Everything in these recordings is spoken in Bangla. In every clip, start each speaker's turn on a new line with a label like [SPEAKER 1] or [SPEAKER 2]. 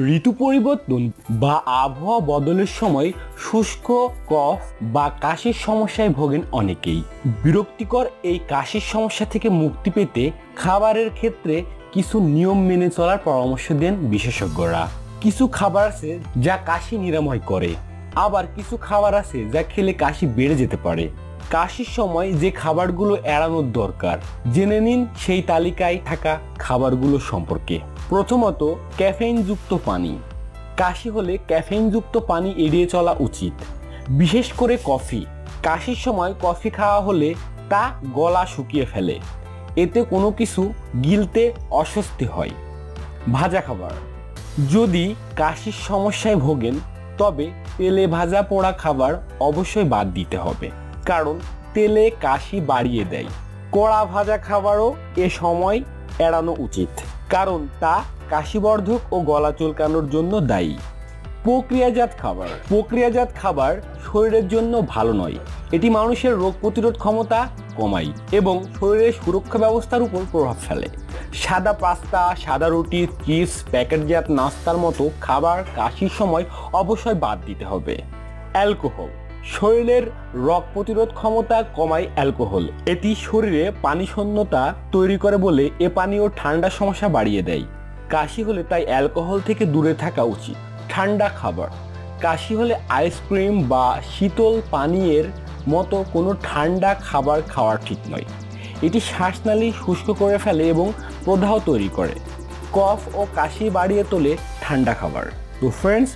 [SPEAKER 1] ঋতু পরিবর্তন বা আবহাওয়া বদলের সময় শুষ্ক কফ বা কাশির সমস্যায় ভোগেন অনেকেই। বিরক্তিকর এই কাশির সমস্যা থেকে মুক্তি পেতে খাবারের ক্ষেত্রে কিছু নিয়ম মেনে চলার পরামর্শ দেন বিশেষজ্ঞরা। কিছু খাবার আছে যা কাশি নিরাময় করে, আবার কিছু খাবার আছে যা খেলে কাশি বেড়ে যেতে পারে। কাশির সময় যে খাবারগুলো এড়ানোর দরকার জেনে নিন সেই তালিকায় থাকা খাবারগুলো সম্পর্কে। প্রথমত, ক্যাফেইনযুক্ত পানি। কাশি হলে ক্যাফেইনযুক্ত পানি এড়িয়ে চলা উচিত, বিশেষ করে কফি। কাশির সময় কফি খাওয়া হলে তা গলা শুকিয়ে ফেলে, এতে কোনো কিছু গিলতে অস্বস্তি হয়। ভাজা খাবার। যদি কাশির সমস্যায় ভোগেন তবে তেলে ভাজা পোড়া খাবার অবশ্যই বাদ দিতে হবে, কারণ তেলে কাশি বাড়িয়ে দেয়। কড়া ভাজা খাবারও এ সময় এড়ানো উচিত, কারণ তা কাশিবর্ধক ও গলা চুলকানোর জন্য দায়ী। প্রক্রিয়াজাত খাবার। প্রক্রিয়াজাত খাবার শরীরের জন্য ভালো নয়। এটি মানুষের রোগ প্রতিরোধ ক্ষমতা কমায় এবং শরীরের সুরক্ষা ব্যবস্থার উপর প্রভাব ফেলে। সাদা পাস্তা, সাদা রুটি, চিপস, প্যাকেটজাত নাস্তার মতো খাবার কাশির সময় অবশ্যই বাদ দিতে হবে। অ্যালকোহল। শরীরের রোগ প্রতিরোধ ক্ষমতা কমায় অ্যালকোহল। এটি শরীরে পানি শূন্যতা তৈরি করে বলে এ পানীয় ঠান্ডা সমস্যা বাড়িয়ে দেয়। কাশি হলে তাই অ্যালকোহল থেকে দূরে থাকা উচিত। ঠান্ডা খাবার। কাশি হলে আইসক্রিম বা শীতল পানীয়ের মতো কোনো ঠান্ডা খাবার খাওয়া ঠিক নয়। এটি শ্বাসনালী শুষ্ক করে ফেলে এবং প্রদাহ তৈরি করে। কফ ও কাশি বাড়িয়ে তোলে ঠান্ডা খাবার। তো ফ্রেন্ডস,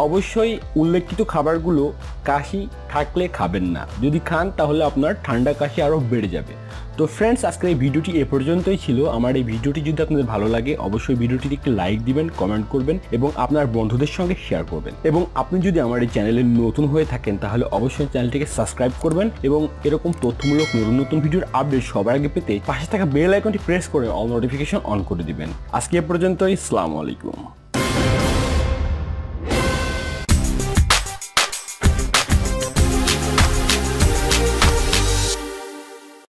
[SPEAKER 1] অবশ্যই উল্লেখিত খাবারগুলো কাশি থাকলে খাবেন না। যদি খান তাহলে আপনার ঠান্ডা কাশি আরও বেড়ে যাবে। তো ফ্রেন্ডস, আজকের এই ভিডিওটি এ পর্যন্তই ছিল। আমার এই ভিডিওটি যদি আপনাদের ভালো লাগে অবশ্যই ভিডিওটিতে একটি লাইক দিবেন, কমেন্ট করবেন এবং আপনার বন্ধুদের সঙ্গে শেয়ার করবেন। এবং আপনি যদি আমার এই চ্যানেলে নতুন হয়ে থাকেন তাহলে অবশ্যই চ্যানেলটিকে সাবস্ক্রাইব করবেন এবং এরকম তথ্যমূলক নতুন ভিডিওর আপডেট সবার আগে পেতে পাশে থাকা বেল আইকনটি প্রেস করে অল নোটিফিকেশন অন করে দিবেন। আজকে এ পর্যন্তই। আসসালামু আলাইকুম।